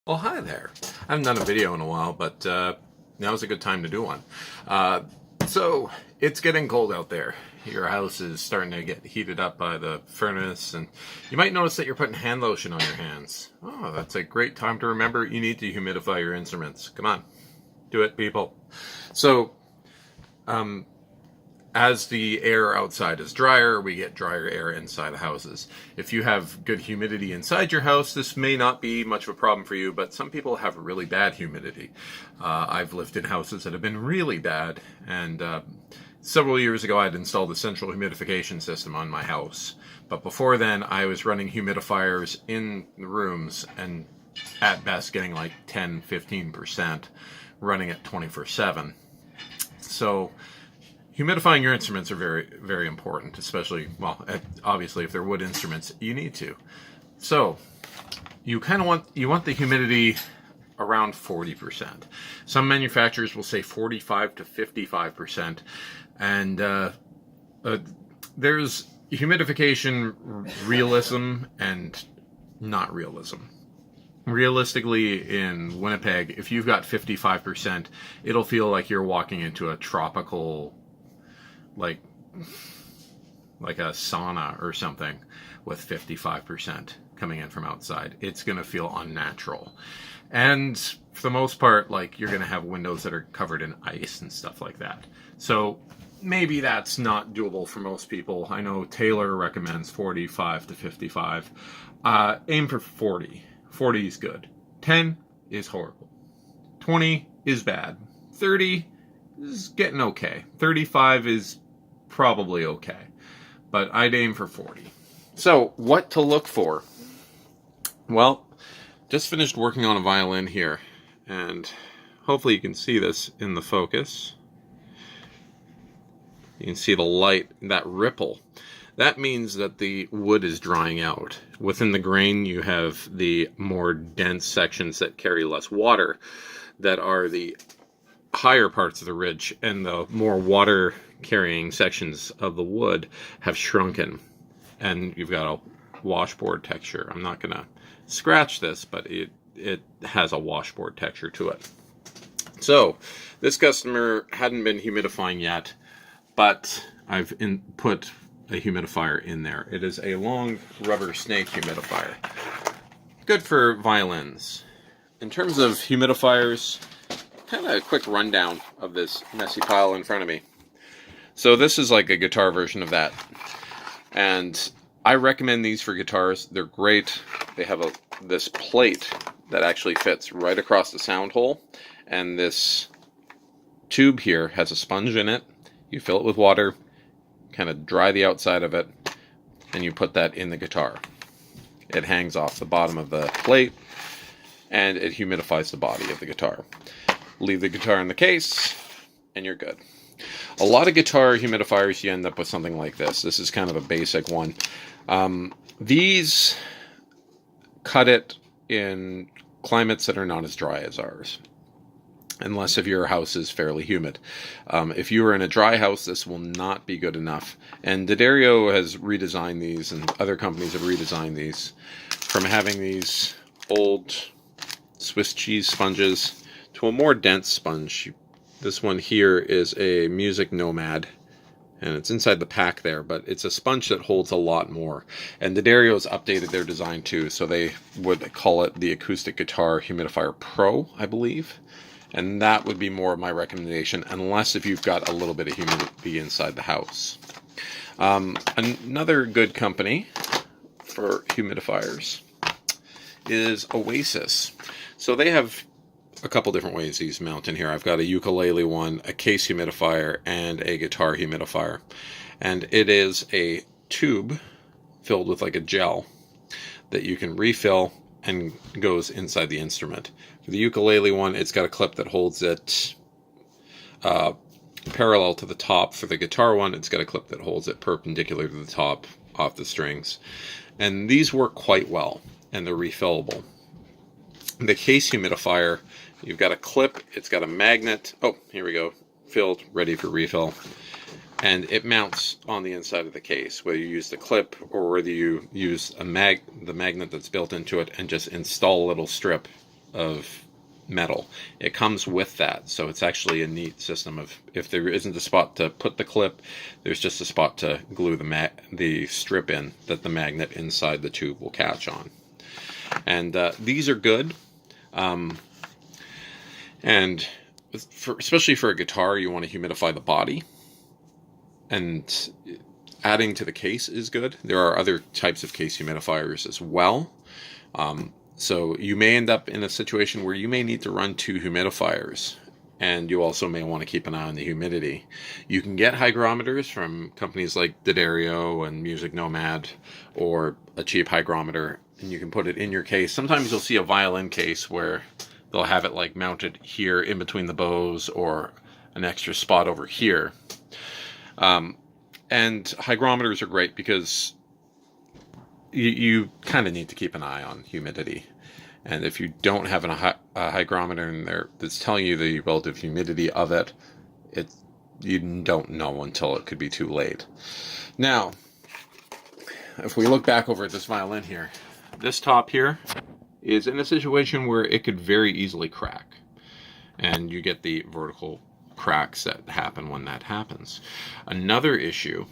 Well, hi there. I haven't done a video in a while, but now's a good time to do one. So, it's getting cold out there. Your house is starting to get heated up by the furnace, and you might notice that you're putting hand lotion on your hands. Oh, that's a great time to remember you need to humidify your instruments. Come on, do it, people. So, as the air outside is drier, we get drier air inside the houses. If you have good humidity inside your house, this may not be much of a problem for you, but some people have really bad humidity. I've lived in houses that have been really bad, and several years ago I'd installed a central humidification system on my house. But before then, I was running humidifiers in the rooms, and at best getting like 10-15%, running it 24/7. So humidifying your instruments are very, very important, especially, well, obviously if they're wood instruments, you need to. So you want the humidity around 40%. Some manufacturers will say 45 to 55%, and there's humidification realism and not realism. Realistically, in Winnipeg, if you've got 55%, it'll feel like you're walking into a tropical, like a sauna or something with 55% coming in from outside. It's going to feel unnatural. And for the most part, like, you're going to have windows that are covered in ice and stuff like that. So maybe that's not doable for most people. I know Taylor recommends 45 to 55. Aim for 40. 40 is good. 10 is horrible. 20 is bad. 30 is getting okay. 35 is probably okay. But I'd aim for 40. So, what to look for? Well, just finished working on a violin here, and hopefully you can see this in the focus. You can see the light, that ripple. That means that the wood is drying out. Within the grain, you have the more dense sections that carry less water, that are the higher parts of the ridge, and the more water carrying sections of the wood have shrunken, and you've got a washboard texture. I'm not going to scratch this, but it has a washboard texture to it. So this customer hadn't been humidifying yet, but I've put a humidifier in there. It is a long rubber snake humidifier. Good for violins. In terms of humidifiers, kind of a quick rundown of this messy pile in front of me. So this is like a guitar version of that. And I recommend these for guitars. They're great. They have this plate that actually fits right across the sound hole. And this tube here has a sponge in it. You fill it with water, kind of dry the outside of it, and you put that in the guitar. It hangs off the bottom of the plate, and it humidifies the body of the guitar. Leave the guitar in the case, and you're good. A lot of guitar humidifiers, you end up with something like this. This is kind of a basic one. These cut it in climates that are not as dry as ours, unless if your house is fairly humid. If you are in a dry house, this will not be good enough. And D'Addario has redesigned these, and other companies have redesigned these, from having these old Swiss cheese sponges to a more dense sponge. This one here is a Music Nomad, and it's inside the pack there, but it's a sponge that holds a lot more. And D'Addario's updated their design too, so they would call it the Acoustic Guitar Humidifier Pro, I believe. And that would be more of my recommendation, unless if you've got a little bit of humidity inside the house. Another good company for humidifiers is Oasis. So they have a couple different ways these mount in here. I've got a ukulele one, a case humidifier, and a guitar humidifier. And it is a tube filled with like a gel that you can refill and goes inside the instrument. For the ukulele one, it's got a clip that holds it parallel to the top. For the guitar one, it's got a clip that holds it perpendicular to the top off the strings. And these work quite well, and they're refillable. The case humidifier, you've got a clip, it's got a magnet. Oh, here we go. Filled, ready for refill. And it mounts on the inside of the case, whether you use the clip or whether you use the magnet that's built into it and just install a little strip of metal. It comes with that, so it's actually a neat system of, if there isn't a spot to put the clip, there's just a spot to glue the strip in that the magnet inside the tube will catch on. And these are good, and especially for a guitar, you want to humidify the body, and adding to the case is good. There are other types of case humidifiers as well. So you may end up in a situation where you may need to run 2 humidifiers, and you also may want to keep an eye on the humidity. You can get hygrometers from companies like D'Addario and Music Nomad, or a cheap hygrometer, and you can put it in your case. Sometimes you'll see a violin case where they'll have it like mounted here in between the bows, or an extra spot over here. And hygrometers are great because you kind of need to keep an eye on humidity. And if you don't have a hygrometer in there that's telling you the relative humidity of it, you don't know until it could be too late. Now, if we look back over at this violin here, this top here is in a situation where it could very easily crack. And you get the vertical cracks that happen when that happens. Another issue,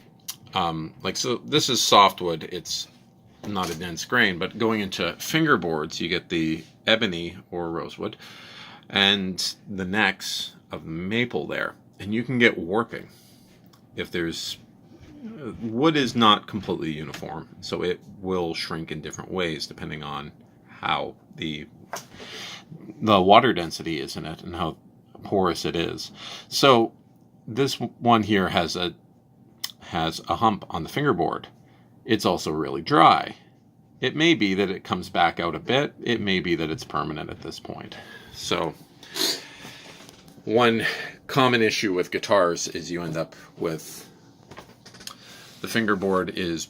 so this is softwood, it's not a dense grain, but going into fingerboards, you get the ebony or rosewood and the necks of maple there, and you can get warping. If there's wood is not completely uniform, so it will shrink in different ways depending on how the water density is in it and how porous it is. So this one here has a hump on the fingerboard. It's also really dry. It may be that it comes back out a bit. It may be that it's permanent at this point. So one common issue with guitars is you end up with the fingerboard is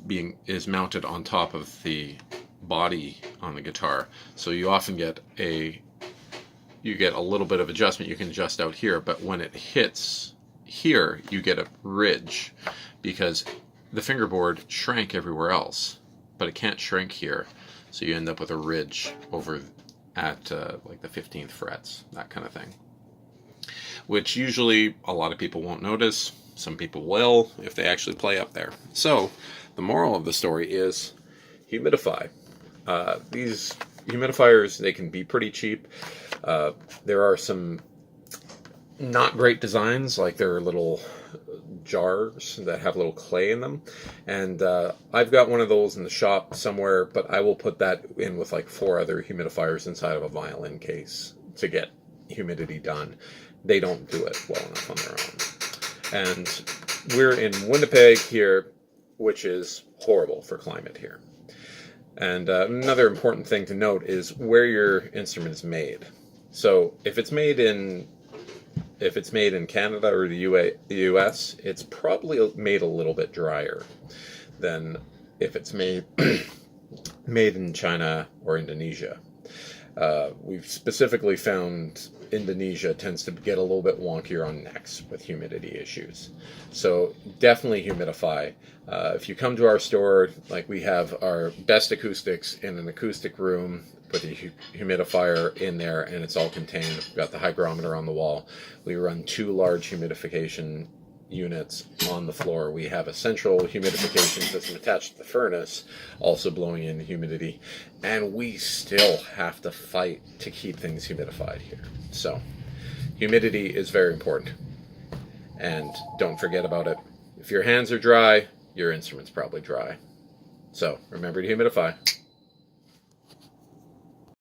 mounted on top of the body on the guitar. So you often get a little bit of adjustment. You can adjust out here, but when it hits here, you get a ridge because the fingerboard shrank everywhere else, but it can't shrink here. So you end up with a ridge over at like the 15th frets, that kind of thing. Which usually a lot of people won't notice. Some people will if they actually play up there. So the moral of the story is humidify. These humidifiers, they can be pretty cheap. There are some not great designs, like there are little jars that have little clay in them, and I've got one of those in the shop somewhere, but I will put that in with like 4 other humidifiers inside of a violin case to get humidity done. They don't do it well enough on their own. And we're in Winnipeg here, which is horrible for climate here. And another important thing to note is where your instrument is made. So if it's made in Canada or the US, it's probably made a little bit drier than if it's made in China or Indonesia. We've specifically found Indonesia tends to get a little bit wonkier on necks with humidity issues. So definitely humidify. If you come to our store, like we have our best acoustics in an acoustic room with a humidifier in there, and it's all contained. We've got the hygrometer on the wall. We run 2 large humidification units on the floor. We have a central humidification system attached to the furnace, also blowing in humidity, and we still have to fight to keep things humidified here. So humidity is very important, and don't forget about it. If your hands are dry, your instrument's probably dry. So remember to humidify.